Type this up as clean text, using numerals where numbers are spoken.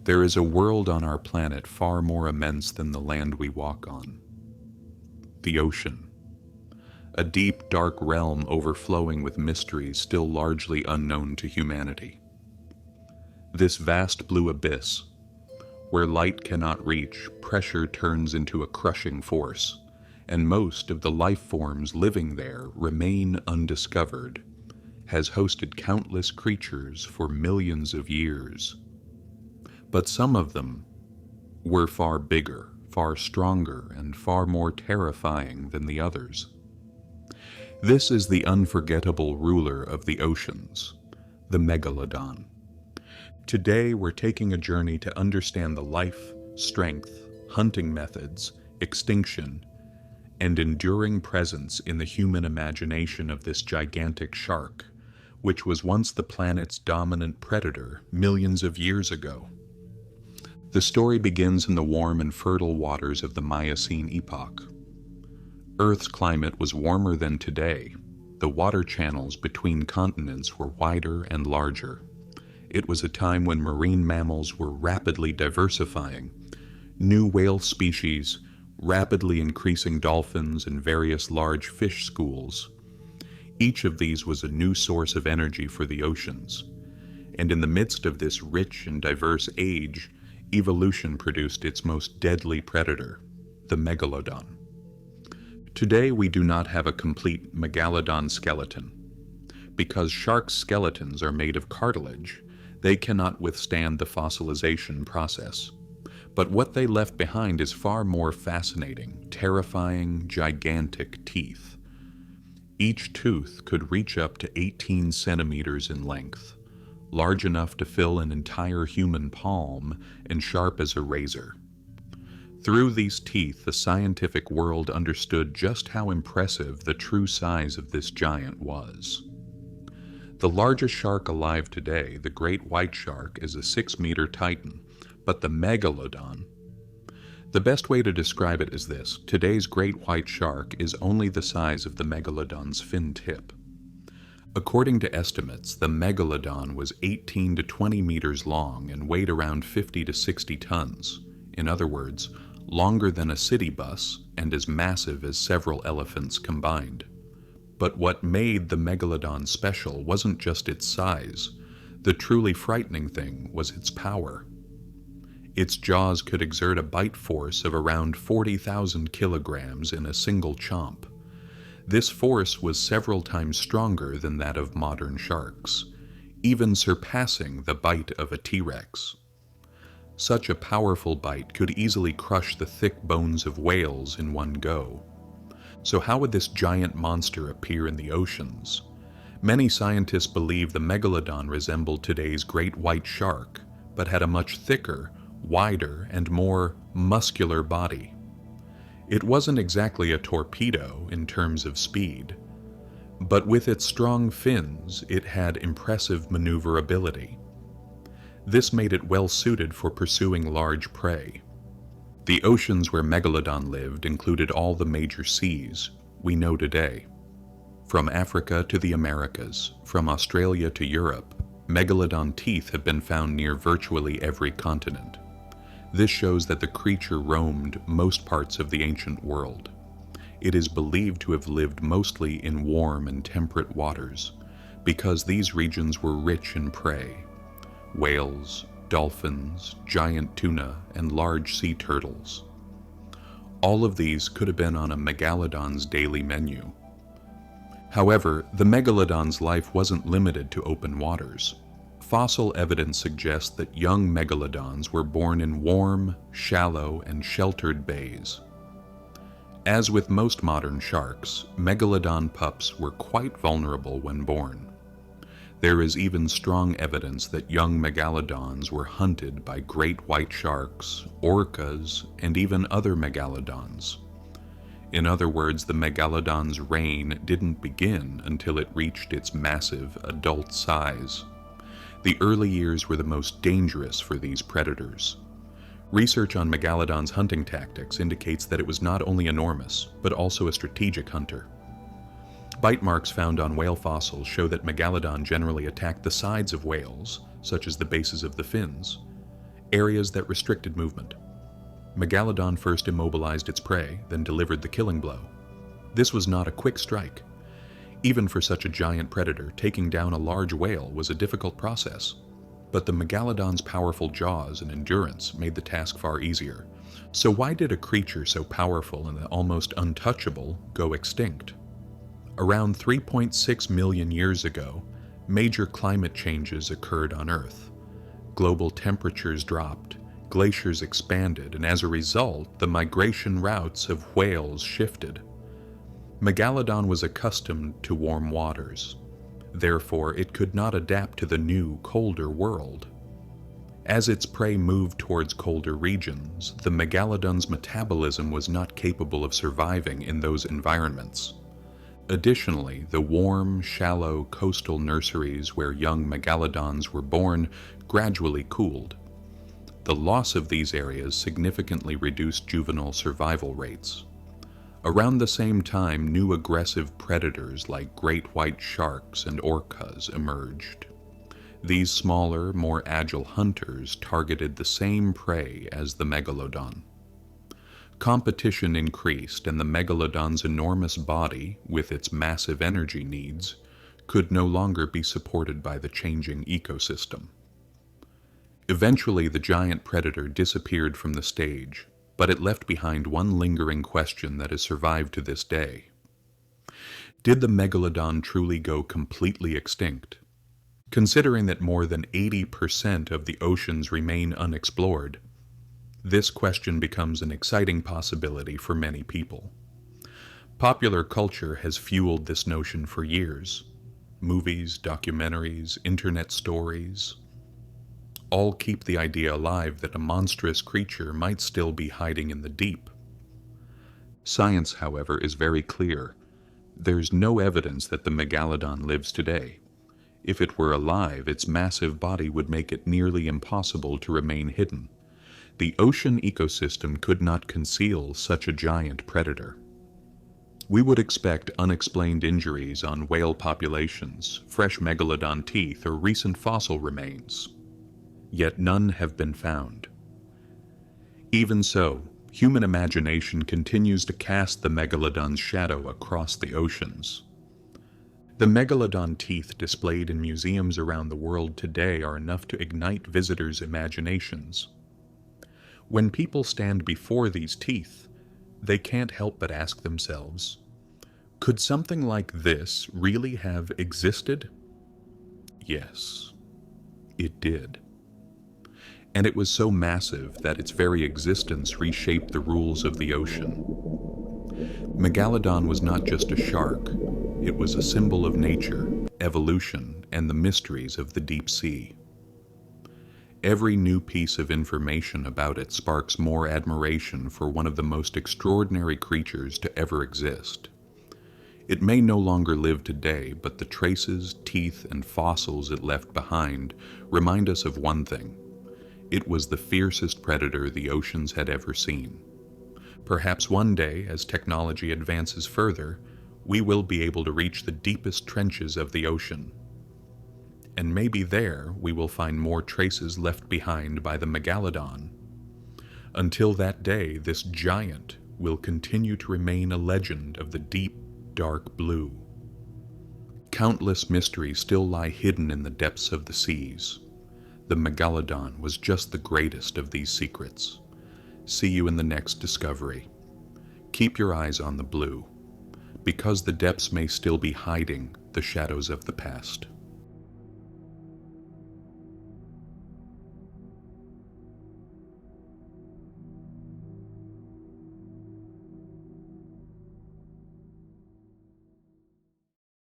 There is a world on our planet far more immense than the land we walk on. The ocean. A deep, dark realm overflowing with mysteries still largely unknown to humanity. This vast blue abyss, where light cannot reach, pressure turns into a crushing force, and most of the life forms living there remain undiscovered, has hosted countless creatures for millions of years. But some of them were far bigger, far stronger, and far more terrifying than the others. This is the unforgettable ruler of the oceans, the Megalodon. Today we're taking a journey to understand the life, strength, hunting methods, extinction, and enduring presence in the human imagination of this gigantic shark, which was once the planet's dominant predator millions of years ago. The story begins in the warm and fertile waters of the Miocene epoch. Earth's climate was warmer than today. The water channels between continents were wider and larger. It was a time when marine mammals were rapidly diversifying. New whale species, rapidly increasing dolphins, and various large fish schools. Each of these was a new source of energy for the oceans. And in the midst of this rich and diverse age, evolution produced its most deadly predator, the Megalodon. Today we do not have a complete Megalodon skeleton. Because shark skeletons are made of cartilage, they cannot withstand the fossilization process. But what they left behind is far more fascinating, terrifying, gigantic teeth. Each tooth could reach up to 18 centimeters in length, large enough to fill an entire human palm and sharp as a razor. Through these teeth, the scientific world understood just how impressive the true size of this giant was. The largest shark alive today, the great white shark, is a 6-meter titan, but the Megalodon, the best way to describe it is this: today's great white shark is only the size of the Megalodon's fin tip. According to estimates, the Megalodon was 18 to 20 meters long and weighed around 50 to 60 tons. In other words, longer than a city bus and as massive as several elephants combined. But what made the Megalodon special wasn't just its size. The truly frightening thing was its power. Its jaws could exert a bite force of around 40,000 kilograms in a single chomp. This force was several times stronger than that of modern sharks, even surpassing the bite of a T-Rex. Such a powerful bite could easily crush the thick bones of whales in one go. So how would this giant monster appear in the oceans? Many scientists believe the Megalodon resembled today's great white shark, but had a much thicker, wider, and more muscular body. It wasn't exactly a torpedo in terms of speed, but with its strong fins, it had impressive maneuverability. This made it well suited for pursuing large prey. The oceans where Megalodon lived included all the major seas we know today. From Africa to the Americas, from Australia to Europe, Megalodon teeth have been found near virtually every continent. This shows that the creature roamed most parts of the ancient world. It is believed to have lived mostly in warm and temperate waters, because these regions were rich in prey: whales, dolphins, giant tuna, and large sea turtles. All of these could have been on a Megalodon's daily menu. However, the Megalodon's life wasn't limited to open waters. Fossil evidence suggests that young Megalodons were born in warm, shallow, and sheltered bays. As with most modern sharks, Megalodon pups were quite vulnerable when born. There is even strong evidence that young Megalodons were hunted by great white sharks, orcas, and even other Megalodons. In other words, the Megalodon's reign didn't begin until it reached its massive adult size. The early years were the most dangerous for these predators. Research on Megalodon's hunting tactics indicates that it was not only enormous, but also a strategic hunter. Bite marks found on whale fossils show that Megalodon generally attacked the sides of whales, such as the bases of the fins, Areas that restricted movement. Megalodon first immobilized its prey, then delivered the killing blow. This was not a quick strike. Even for such a giant predator, taking down a large whale was a difficult process. But the Megalodon's powerful jaws and endurance made the task far easier. So why did a creature so powerful and almost untouchable go extinct? Around 3.6 million years ago, major climate changes occurred on Earth. Global temperatures dropped, glaciers expanded, and as a result, the migration routes of whales shifted. Megalodon was accustomed to warm waters. Therefore, it could not adapt to the new, colder world. As its prey moved towards colder regions, the Megalodon's metabolism was not capable of surviving in those environments. Additionally, the warm, shallow coastal nurseries where young Megalodons were born gradually cooled. The loss of these areas significantly reduced juvenile survival rates. Around the same time, new aggressive predators like great white sharks and orcas emerged. These smaller, more agile hunters targeted the same prey as the Megalodon. Competition increased, and the Megalodon's enormous body, with its massive energy needs, could no longer be supported by the changing ecosystem. Eventually, the giant predator disappeared from the stage, but it left behind one lingering question that has survived to this day. Did the Megalodon truly go completely extinct? Considering that more than 80% of the oceans remain unexplored, this question becomes an exciting possibility for many people. Popular culture has fueled this notion for years. Movies, documentaries, internet stories, all keep the idea alive that a monstrous creature might still be hiding in the deep. Science, however, is very clear. There's no evidence that the Megalodon lives today. If it were alive, its massive body would make it nearly impossible to remain hidden. The ocean ecosystem could not conceal such a giant predator. We would expect unexplained injuries on whale populations, fresh Megalodon teeth, or recent fossil remains. Yet none have been found. Even so, human imagination continues to cast the Megalodon's shadow across the oceans. The Megalodon teeth displayed in museums around the world today are enough to ignite visitors' imaginations. When people stand before these teeth, they can't help but ask themselves, could something like this really have existed? Yes, it did. And it was so massive that its very existence reshaped the rules of the ocean. Megalodon was not just a shark, it was a symbol of nature, evolution, and the mysteries of the deep sea. Every new piece of information about it sparks more admiration for one of the most extraordinary creatures to ever exist. It may no longer live today, but the traces, teeth, and fossils it left behind remind us of one thing. It was the fiercest predator the oceans had ever seen. Perhaps one day, as technology advances further, we will be able to reach the deepest trenches of the ocean. And maybe there we will find more traces left behind by the Megalodon. Until that day, this giant will continue to remain a legend of the deep, dark blue. Countless mysteries still lie hidden in the depths of the seas. The Megalodon was just the greatest of these secrets. See you in the next discovery. Keep your eyes on the blue, because the depths may still be hiding the shadows of the past.